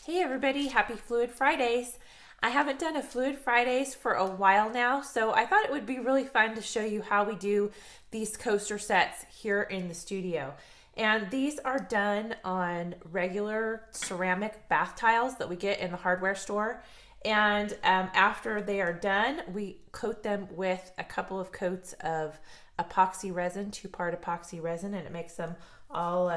Hey everybody, happy Fluid Fridays. I haven't done a Fluid Fridays for a while now, so I thought it would be really fun to show you how we do these coaster sets here in the studio. And these are done on regular ceramic bath tiles that we get in the hardware store. And after they are done, we coat them with a couple of coats of epoxy resin, 2-part epoxy resin, and it makes them all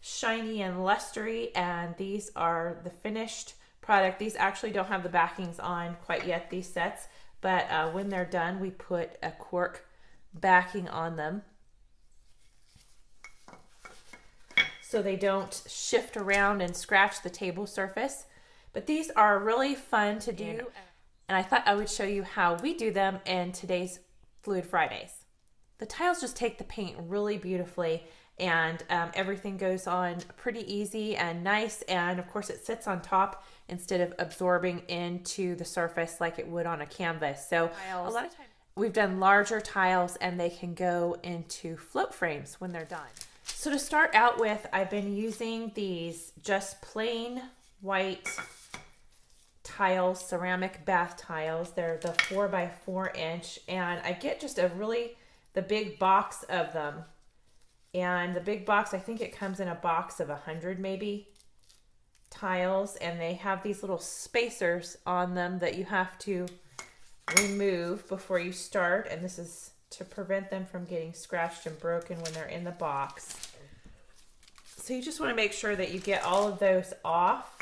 shiny and lustery. And these are the finished product. These actually don't have the backings on quite yet, these sets, but when they're done, we put a cork backing on them so they don't shift around and scratch the table surface. But these are really fun to do, and I thought I would show you how we do them in today's Fluid Fridays. The tiles just take the paint really beautifully, and everything goes on pretty easy and nice, and of course it sits on top instead of absorbing into the surface like it would on a canvas. So a lot of times we've done larger tiles and they can go into float frames when they're done. So to start out with, I've been using these just plain white tiles, ceramic bath tiles. They're the 4x4 inch, and I get just the big box of them. And the big box, I think it comes in a box of 100 maybe tiles, and they have these little spacers on them that you have to remove before you start, and this is to prevent them from getting scratched and broken when they're in the box. So you just want to make sure that you get all of those off.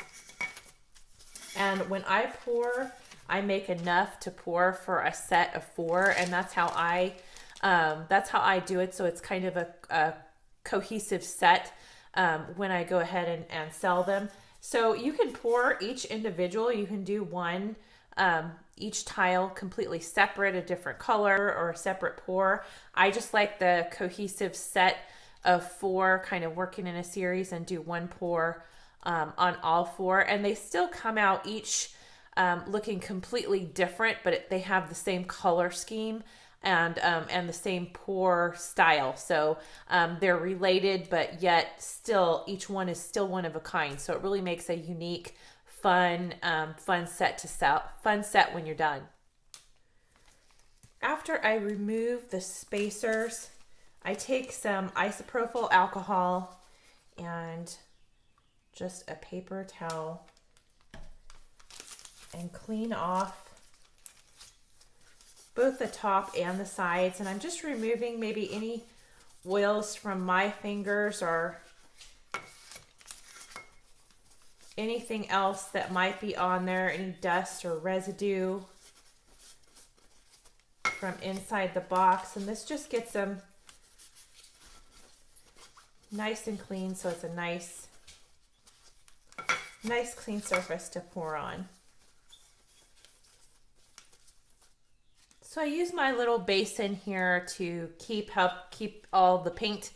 And when I pour, I make enough to pour for a set of 4, and that's how I do it. So it's kind of a cohesive set when I go ahead and sell them. So you can pour each individual. You can do one, each tile completely separate, a different color or a separate pour. I just like the cohesive set of 4 kind of working in a series and do one pour on all 4. And they still come out each looking completely different, but they have the same color scheme and the same pour style. So they're related, but yet still each one is still one of a kind. So it really makes a unique, fun set to sell. Fun set when you're done. After I remove the spacers, I take some isopropyl alcohol and just a paper towel and clean off both the top and the sides, and I'm just removing maybe any oils from my fingers or anything else that might be on there, any dust or residue from inside the box. And this just gets them nice and clean, so it's a nice clean surface to pour on. So I use my little basin here to help keep all the paint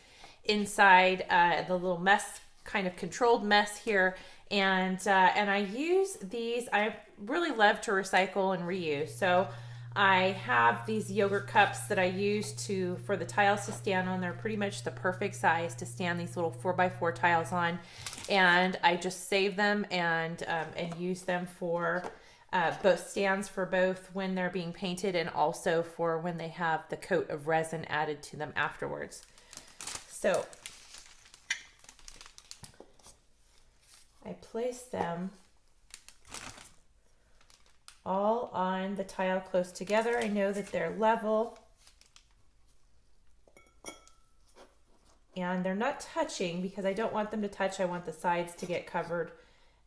inside the little mess, kind of controlled mess here. And I use these. I really love to recycle and reuse. So I have these yogurt cups that I use for the tiles to stand on. They're pretty much the perfect size to stand these little 4x4 tiles on. And I just save them and use them for both stands for both when they're being painted and also for when they have the coat of resin added to them afterwards. So I place them all on the tile close together. I know that they're level and they're not touching because I don't want them to touch. I want the sides to get covered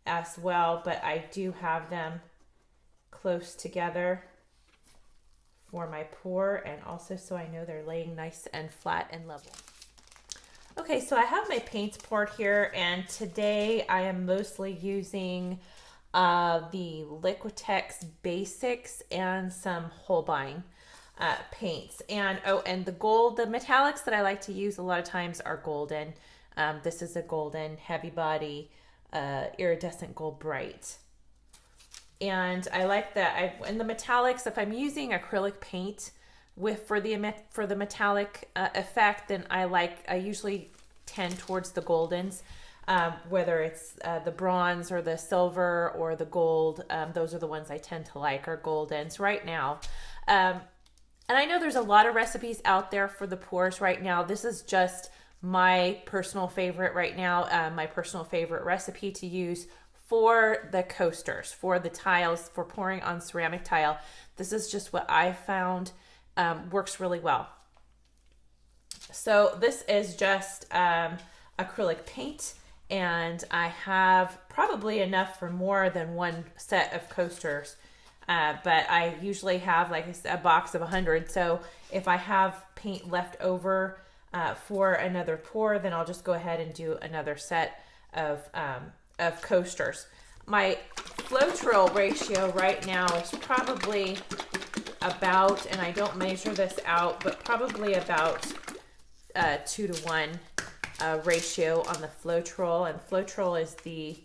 as well, but I do have them close together for my pour, and also so I know they're laying nice and flat and level. Okay, so I have my paints poured here, and today I am mostly using the Liquitex Basics and some Holbein paints. And the metallics that I like to use a lot of times are golden. This is a golden heavy body iridescent gold bright. And I like that. In the metallics, if I'm using acrylic paint for the metallic effect, then I usually tend towards the goldens. whether it's the bronze or the silver or the gold. Those are the ones I tend to like, are goldens right now. And I know there's a lot of recipes out there for the pours right now. This is just my personal favorite right now, my personal favorite recipe to use for the coasters, for the tiles, for pouring on ceramic tile. This is just what I found works really well. So this is just acrylic paint, and I have probably enough for more than one set of coasters. But I usually have like a box of 100. So if I have paint left over for another pour, then I'll just go ahead and do another set of coasters. My Floetrol ratio right now is probably about, and I don't measure this out, but probably about 2-to-1 ratio on the Floetrol. And Floetrol is the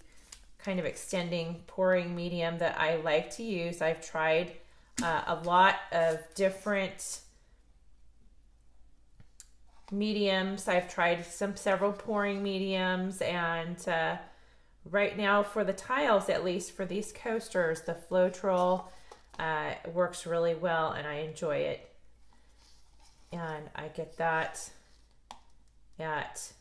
kind of extending pouring medium that I like to use. I've tried a lot of different mediums. I've tried several pouring mediums, and right now for the tiles, at least for these coasters, the Floetrol works really well, and I enjoy it. And I get that at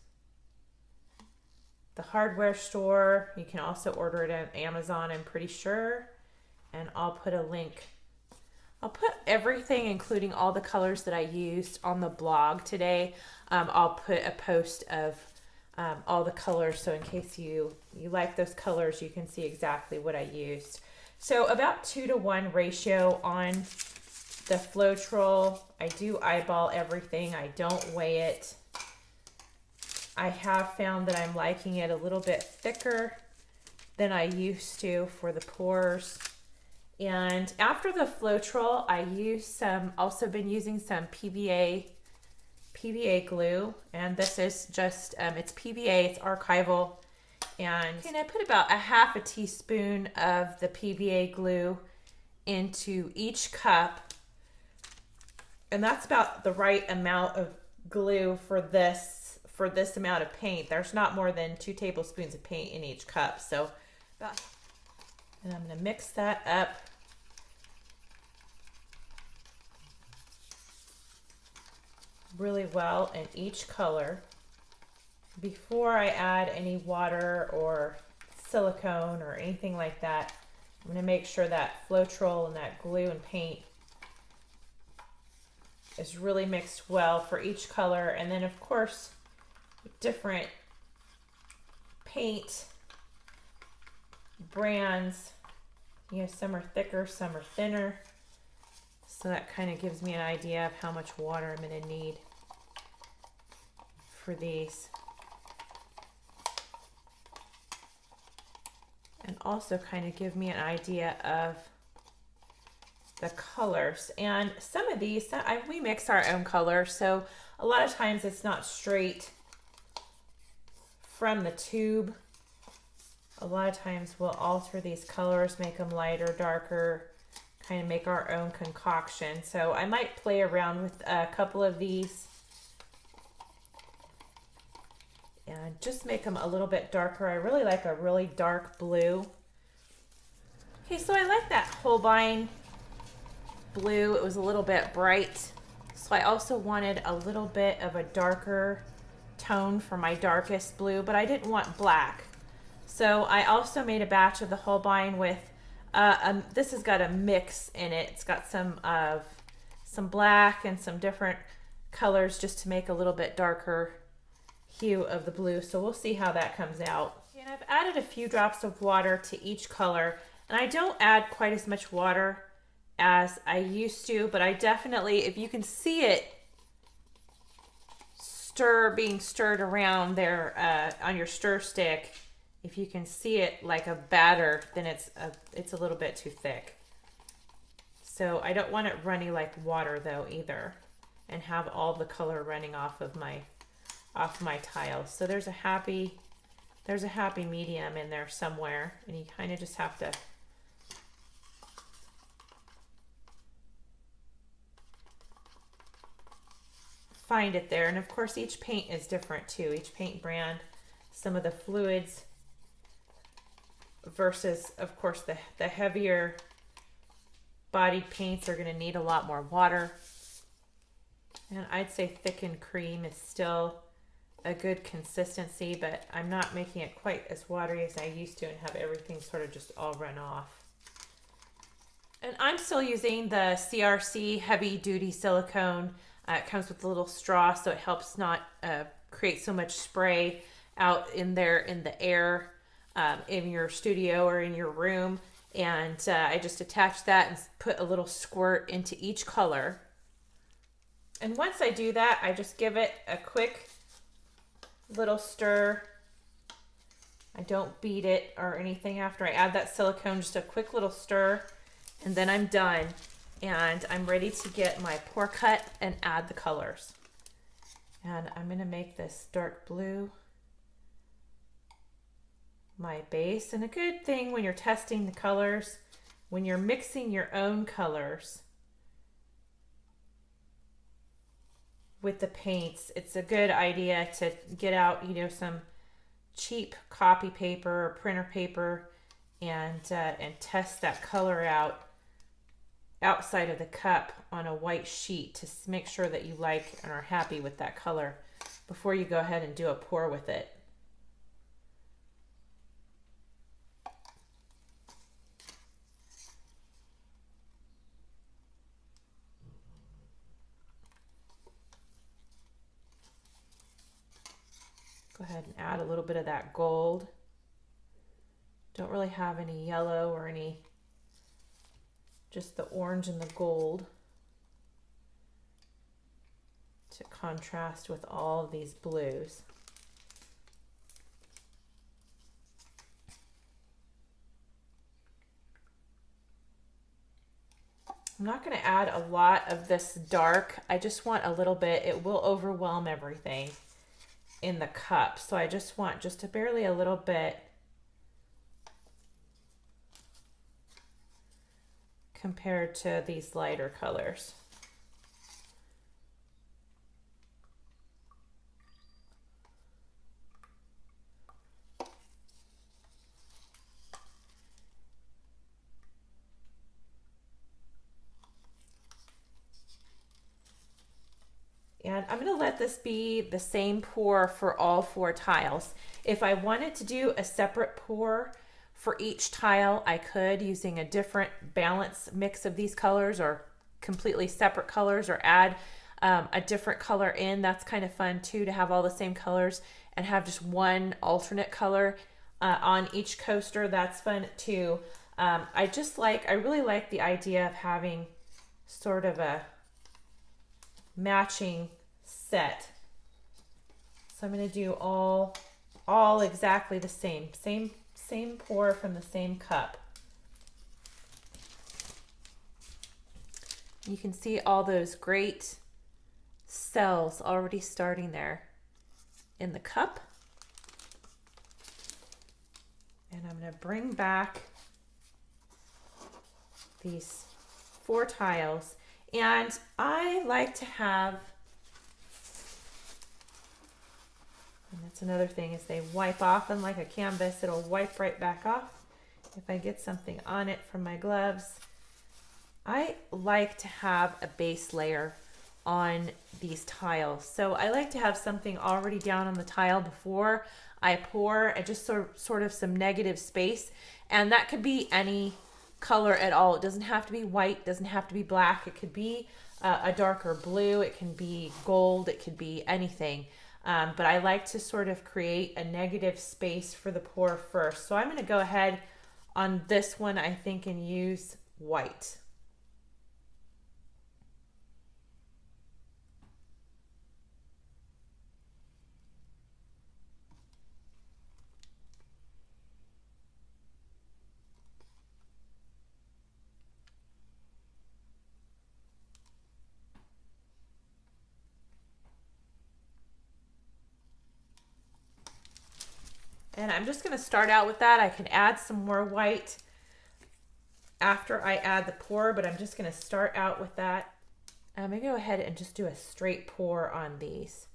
the hardware store. You can also order it on Amazon, I'm pretty sure. And I'll put a link. I'll put everything, including all the colors that I used, on the blog today. I'll put a post of all the colors, so in case you like those colors, you can see exactly what I used. So about 2-to-1 ratio on the Floetrol. I do eyeball everything. I don't weigh it. I have found that I'm liking it a little bit thicker than I used to for the pours. And after the Floetrol, I also been using some PVA glue, and this is just, it's PVA, it's archival. And I put about 1/2 teaspoon of the PVA glue into each cup. And that's about the right amount of glue for this amount of paint. There's not more than 2 tablespoons of paint in each cup. So, and I'm going to mix that up. Really well in each color before I add any water or silicone or anything like that. I'm going to make sure that Floetrol and that glue and paint is really mixed well for each color. And then of course, different paint brands, some are thicker, some are thinner. So that kind of gives me an idea of how much water I'm going to need for these. And also kind of give me an idea of the colors. And some of these, we mix our own colors, so a lot of times it's not straight from the tube. A lot of times we'll alter these colors, make them lighter, darker, kind of make our own concoction. So I might play around with a couple of these and just make them a little bit darker. I really like a really dark blue. Okay, so I like that Holbein blue. It was a little bit bright. So I also wanted a little bit of a darker tone for my darkest blue, but I didn't want black. So I also made a batch of the Holbein with, this has got a mix in it. It's got some black and some different colors just to make a little bit darker hue of the blue. So we'll see how that comes out. And I've added a few drops of water to each color, and I don't add quite as much water as I used to, but I definitely, if you can see it being stirred around there on your stir stick, if you can see it like a batter, then it's a little bit too thick. So I don't want it runny like water though either, and have all the color running off of my tiles. So there's a happy medium in there somewhere, and you kind of just have to find it there. And of course each paint is different too, each paint brand. some of the fluids versus, of course, the heavier bodied paints are going to need a lot more water. And I'd say thickened cream is still a good consistency, but I'm not making it quite as watery as I used to and have everything sort of just all run off. And I'm still using the CRC heavy duty silicone. It comes with a little straw, so it helps not create so much spray out in there in the air in your studio or in your room. And I just attach that and put a little squirt into each color. And once I do that, I just give it a quick little stir. I don't beat it or anything after I add that silicone, just a quick little stir, and then I'm done. And I'm ready to get my pour cut and add the colors. And I'm going to make this dark blue my base. And a good thing when you're testing the colors, when you're mixing your own colors with the paints, it's a good idea to get out, you know, some cheap copy paper or printer paper and test that color out outside of the cup on a white sheet to make sure that you like and are happy with that color before you go ahead and do a pour with it. Go ahead and add a little bit of that gold. Don't really have any yellow or any, just the orange and the gold to contrast with all of these blues. I'm not going to add a lot of this dark. I just want a little bit. It will overwhelm everything in the cup. So I just want just barely a little bit compared to these lighter colors. And I'm going to let this be the same pour for all 4 tiles. If I wanted to do a separate pour for each tile, I could, using a different balance mix of these colors or completely separate colors, or add a different color in. That's kind of fun too, to have all the same colors and have just one alternate color on each coaster. That's fun too. I really like the idea of having sort of a matching set. So I'm going to do all exactly the same pour from the same cup. You can see all those great cells already starting there in the cup. And I'm going to bring back these 4 tiles. And I like to have, and that's another thing, is they wipe off, and like a canvas, it'll wipe right back off if I get something on it from my gloves. I like to have a base layer on these tiles. So I like to have something already down on the tile before I pour, and just sort of some negative space. And that could be any color at all. It doesn't have to be white, doesn't have to be black. It could be a darker blue, it can be gold, it could be anything. But I like to sort of create a negative space for the pour first. So I'm going to go ahead on this one, I think, and use white. And I'm just going to start out with that. I can add some more white after I add the pour, but I'm just going to start out with that. I'm going to go ahead and just do a straight pour on these.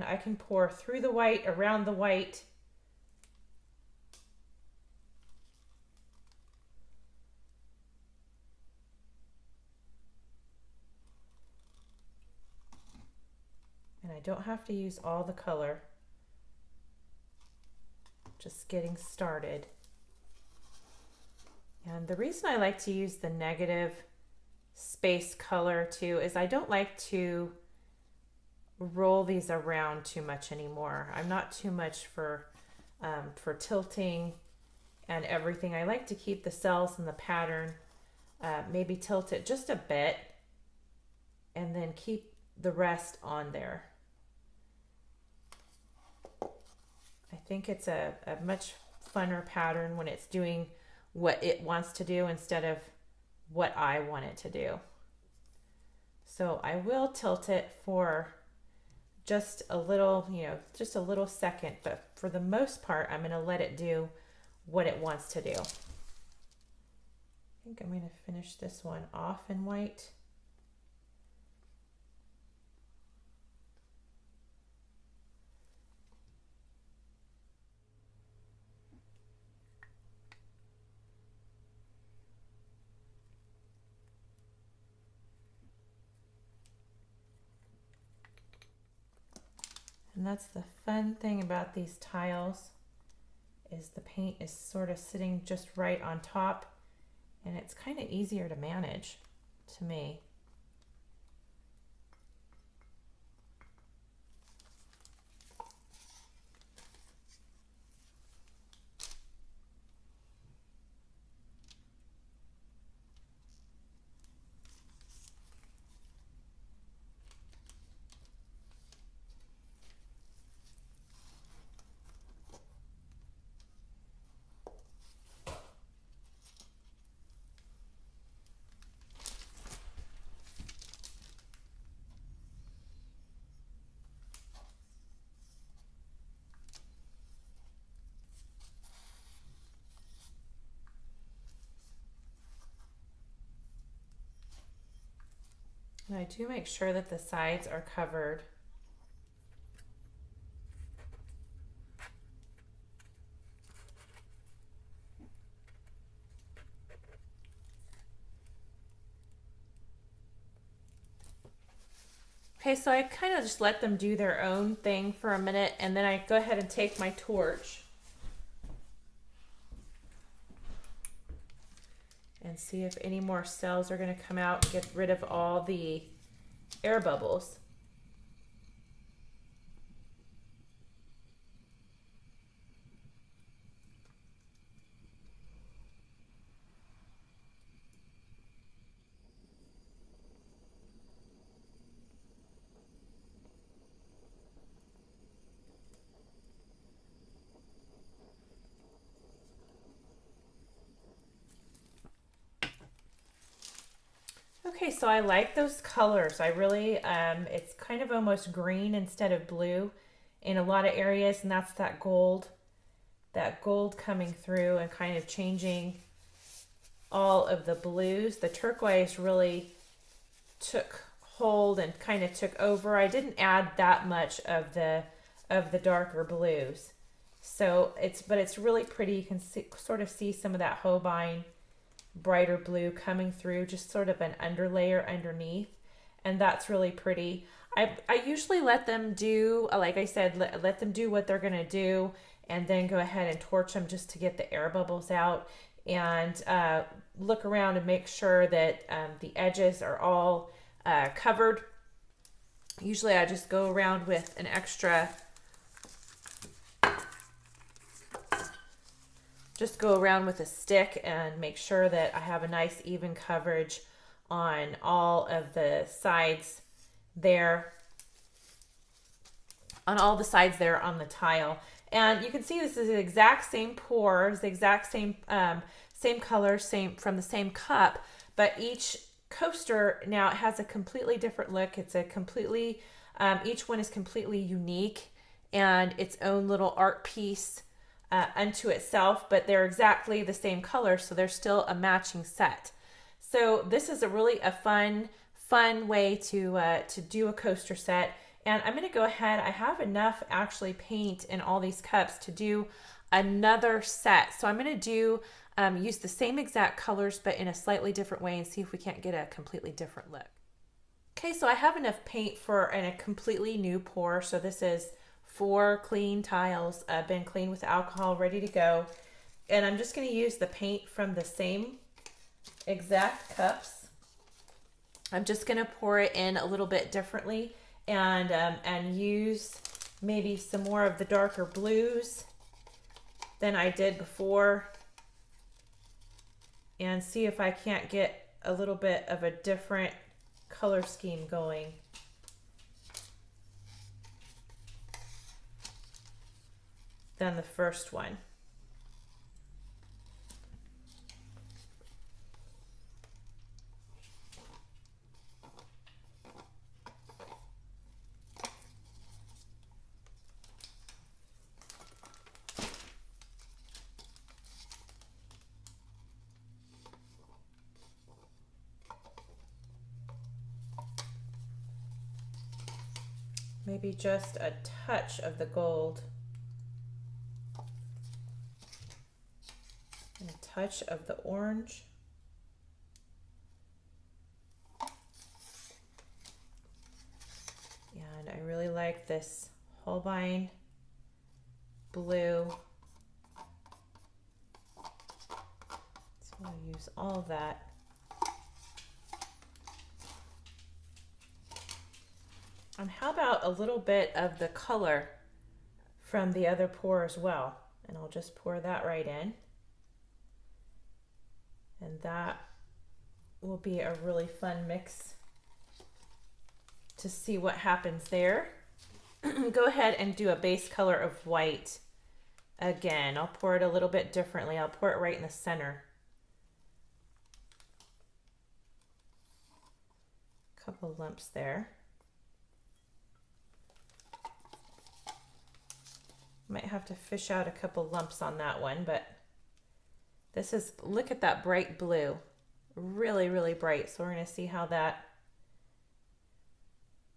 I can pour through the white, around the white. And I don't have to use all the color. Just getting started. And the reason I like to use the negative space color too is I don't like to roll these around too much anymore. I'm not too much for tilting and everything. I like to keep the cells in the pattern, maybe tilt it just a bit, and then keep the rest on there. I think it's a much funner pattern when it's doing what it wants to do instead of what I want it to do. So I will tilt it for just a little, just a little second, but for the most part, I'm going to let it do what it wants to do. I think I'm going to finish this one off in white. And that's the fun thing about these tiles, is the paint is sort of sitting just right on top, and it's kind of easier to manage to me. And I do make sure that the sides are covered. Okay, so I kind of just let them do their own thing for a minute, and then I go ahead and take my torch and see if any more cells are going to come out and get rid of all the air bubbles. Okay, so I like those colors. I really, it's kind of almost green instead of blue in a lot of areas, and that's that gold coming through and kind of changing all of the blues. The turquoise really took hold and kind of took over. I didn't add that much of the darker blues. So it's really pretty. You can sort of see some of that Holbein brighter blue coming through, just sort of an underlayer underneath, and that's really pretty. I usually let them do, like I said, let them do what they're gonna do, and then go ahead and torch them just to get the air bubbles out, and look around and make sure that the edges are all covered. Usually I just go around with an extra, just go around with a stick and make sure that I have a nice even coverage on all of the sides there, on all the sides there on the tile. And you can see this is the exact same pores, the exact same same color, same from the same cup, but each coaster now has a completely different look. It's a completely, each one is completely unique and its own little art piece unto itself, but they're exactly the same color, so they're still a matching set. So this is a really fun way to do a coaster set, And I'm going to go ahead, I have enough actually paint in all these cups to do another set. So I'm going to do use the same exact colors but in a slightly different way and see if we can't get a completely different look. Okay, so I have enough paint for a completely new pour. So this is 4 clean tiles, been cleaned with alcohol, ready to go. And I'm just going to use the paint from the same exact cups. I'm just going to pour it in a little bit differently and use maybe some more of the darker blues than I did before, and see if I can't get a little bit of a different color scheme going. Than the first one. Maybe just a touch of the gold. And a touch of the orange. And I really like this Holbein blue. So I'll use all of that. And how about a little bit of the color from the other pour as well? And I'll just pour that right in. And that will be a really fun mix to see what happens there. Go ahead and do a base color of white. Again, I'll pour it a little bit differently. I'll pour it right in the center. A couple lumps there. Might have to fish out a couple lumps on that one, but this is, look at that bright blue. Really, really bright. So we're going to see how that,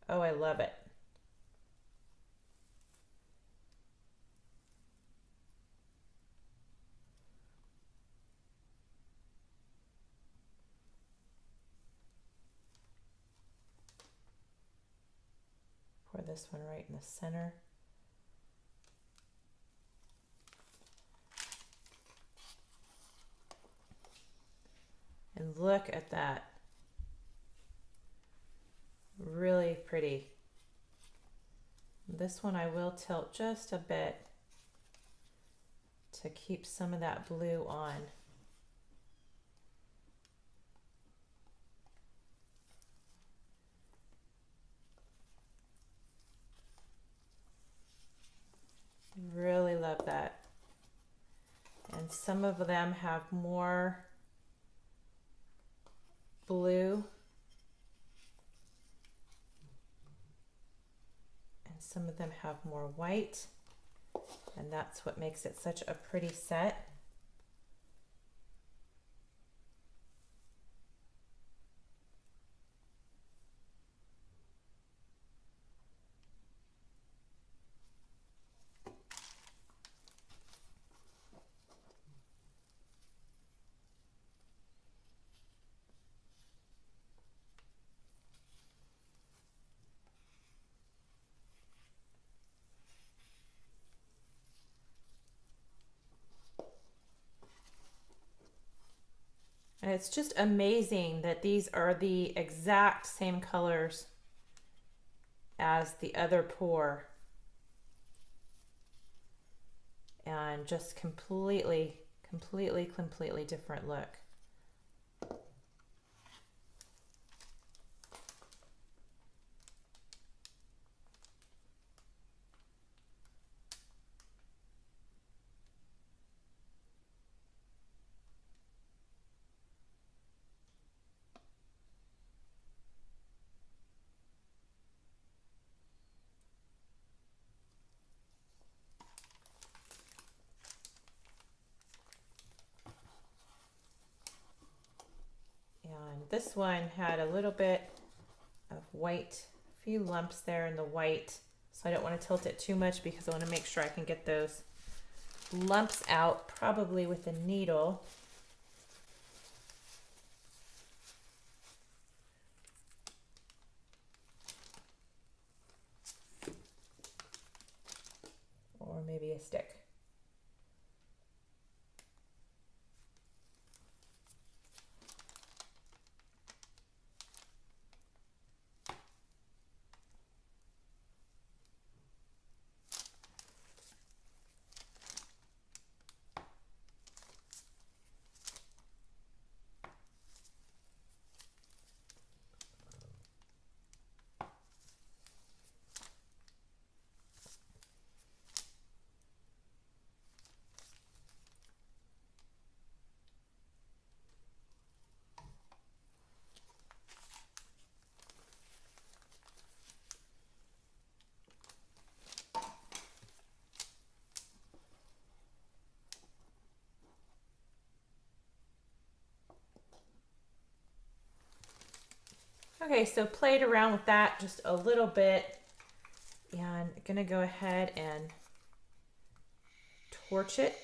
oh, I love it. Pour this one right in the center. And look at that. Really pretty. This one I will tilt just a bit to keep some of that blue on. Really love that. And some of them have more blue and some of them have more white, and that's what makes it such a pretty set. And it's just amazing that these are the exact same colors as the other pour. And just completely different look. And this one had a little bit of white few lumps there in the white. So I don't want to tilt it too much because I want to make sure I can get those lumps out, probably with a needle. Or maybe a stick. Okay, so played around with that just a little bit, and I'm gonna go ahead and torch it.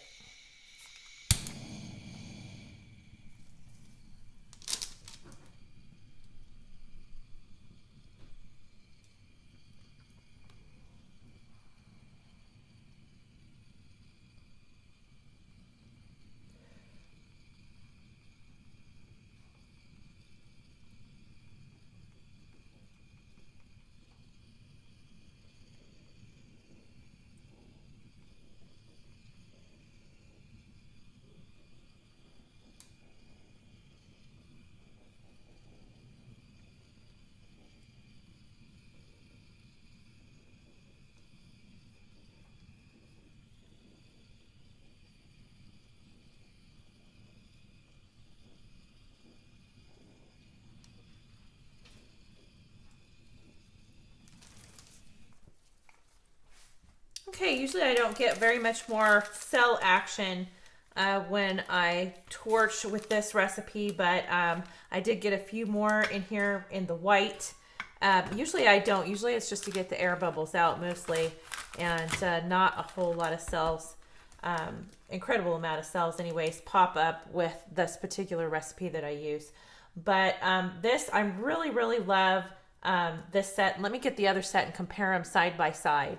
Okay, usually I don't get very much more cell action when I torch with this recipe, but I did get a few more in here in the white. Usually I don't. Usually it's just to get the air bubbles out mostly, and not a whole lot of cells. Incredible amount of cells anyways pop up with this particular recipe that I use. But this, I really love this set. Let me get the other set and compare them side by side.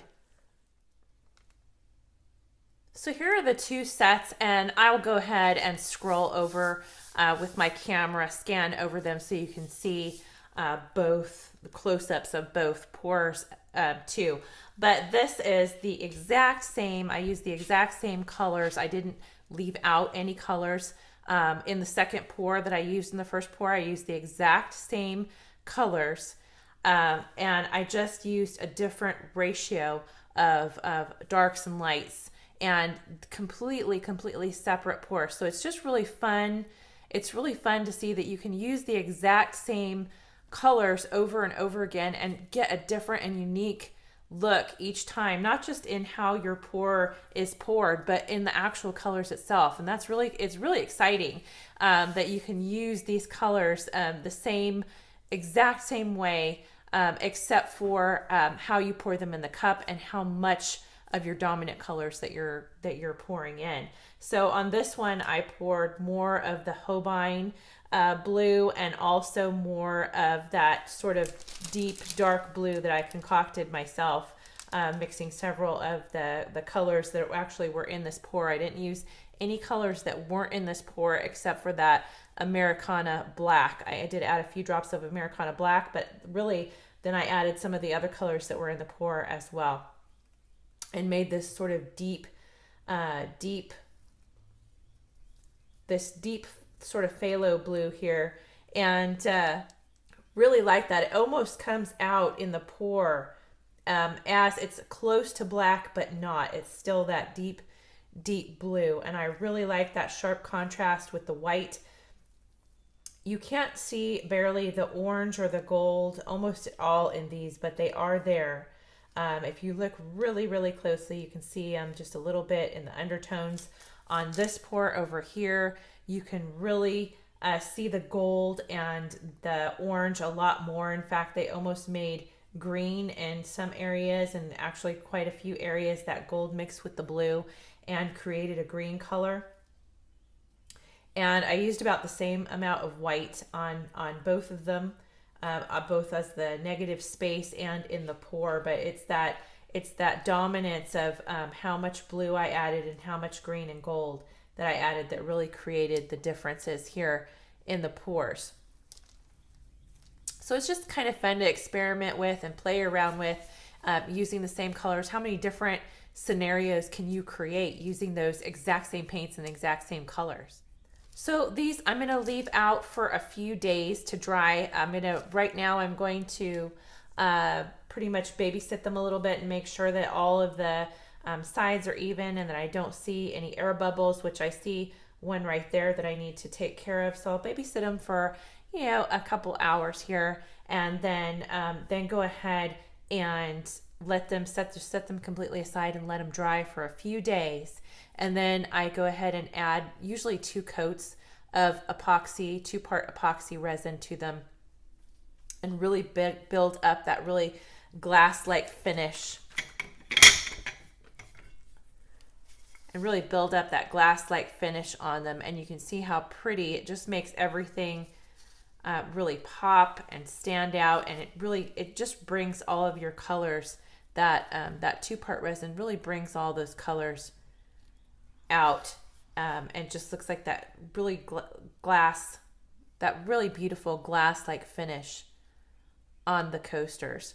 So here are the two sets, and I'll go ahead and scroll over with my camera, scan over them so you can see both the close-ups of both pores too. But this is the exact same. I used the exact same colors. I didn't leave out any colors in the second pour that I used in the first pour. I used the exact same colors, and I just used a different ratio of darks and lights, and completely separate pours. So it's just really fun. It's really fun to see that you can use the exact same colors over and over again and get a different and unique look each time, not just in how your pour is poured, but in the actual colors itself. And that's really, it's really exciting that you can use these colors the exact same way, except for how you pour them in the cup and how much of your dominant colors that you're pouring in. So on this one, I poured more of the Holbein blue and also more of that sort of deep dark blue that I concocted myself, mixing several of the colors that actually were in this pour. I didn't use any colors that weren't in this pour except for that Americana black. I did add a few drops of Americana black, but really then I added some of the other colors that were in the pour as well, and made this sort of deep sort of phthalo blue here, and really like that. It almost comes out in the pour as it's close to black, but not. It's still that deep blue, and I really like that sharp contrast with the white. You can't see barely the orange or the gold almost at all in these, but they are there. If you look really closely, you can see just a little bit in the undertones. On this pour over here, you can really see the gold and the orange a lot more. In fact, they almost made green in some areas, and actually quite a few areas that gold mixed with the blue and created a green color. And I used about the same amount of white on both of them, both as the negative space and in the pour, but it's that dominance of how much blue I added and how much green and gold that I added that really created the differences here in the pours. So it's just kind of fun to experiment with and play around with using the same colors. How many different scenarios can you create using those exact same paints and exact same colors? So these I'm going to leave out for a few days to dry. Right now I'm going to pretty much babysit them a little bit and make sure that all of the sides are even and that I don't see any air bubbles, which I see one right there that I need to take care of. So I'll babysit them for, you know, a couple hours here, and then go ahead and let them set them completely aside and let them dry for a few days. And then I go ahead and add usually 2 coats of epoxy, 2-part epoxy resin to them, and really build up that really glass-like finish. And really build up that glass-like finish on them. And you can see how pretty it just makes everything really pop and stand out, and it just brings all of your colors. That 2-part resin really brings all those colors out, and just looks like that really that really beautiful glass-like finish on the coasters.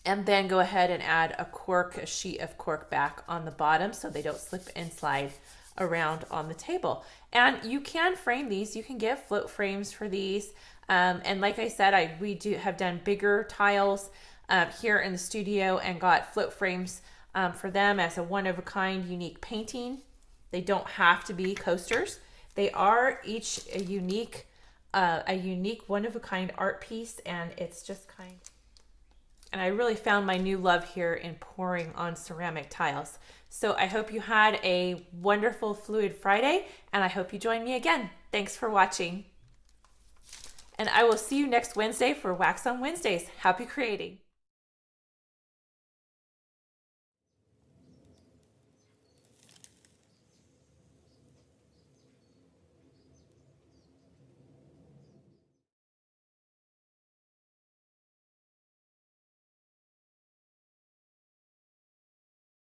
And then go ahead and add a sheet of cork back on the bottom so they don't slip and slide around on the table. And you can frame these. You can get float frames for these. And like I said, we have done bigger tiles here in the studio and got float frames for them as a one-of-a-kind unique painting. They don't have to be coasters. They are each a unique one-of-a-kind art piece, and it's just and I really found my new love here in pouring on ceramic tiles. So I hope you had a wonderful Fluid Friday, and I hope you join me again. Thanks for watching. And I will see you next Wednesday for Wax on Wednesdays. Happy creating.